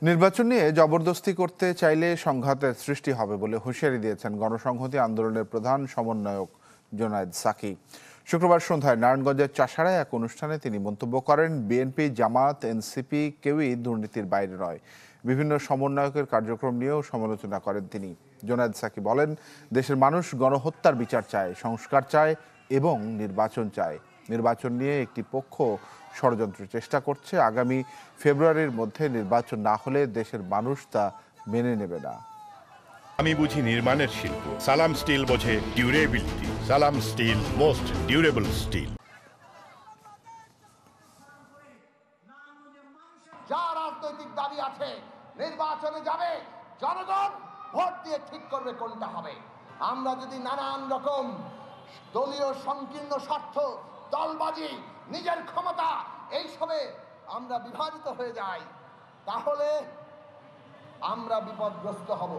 নির্বাচন নিয়ে জবরদস্তি করতে চাইলে সংঘাতের সৃষ্টি হবে বলে হুঁশিয়ারি দিয়েছেন গণসংহতি আন্দোলনের প্রধান সমন্বয়ক জোনায়েদ সাকি। শুক্রবার সন্ধ্যায় নারায়ণগঞ্জের চাষাড়ায় এক অনুষ্ঠানে তিনি মন্তব্য করেন, বিএনপি, জামাত, এনসিপি কেউই দুর্নীতির বাইরে নয়। বিভিন্ন সমন্বয়কের কার্যক্রম নিয়েও সমালোচনা করেন তিনি। জোনায়েদ সাকি বলেন, দেশের মানুষ গণহত্যার বিচার চায়, সংস্কার চায় এবং নির্বাচন চায়। নির্বাচন নিয়ে একটি পক্ষ ষড়যন্ত্রের চেষ্টা করছে। আগামী ফেব্রুয়ারির মধ্যে নির্বাচন না হলে দেশের মানুষ তা মেনে নেবে না। আমি বুঝি নির্মাণের শিল্প, সালাম স্টিল বোঝে ডিউরেবিলিটি। সালাম স্টিল, মোস্ট ডিউরেবল স্টিল। যার রাজনৈতিক দাবি আছে নির্বাচনে যাবে, জনগণ ভোট দিয়ে ঠিক করবে কোনটা হবে। আমরা যদি নানান রকম দলীয় সংকীর্ণ স্বার্থ, দলবাজি, নিজের ক্ষমতা এইসবে আমরা বিভাজিত হয়ে যাই, তাহলে আমরা বিপদগ্রস্ত হব।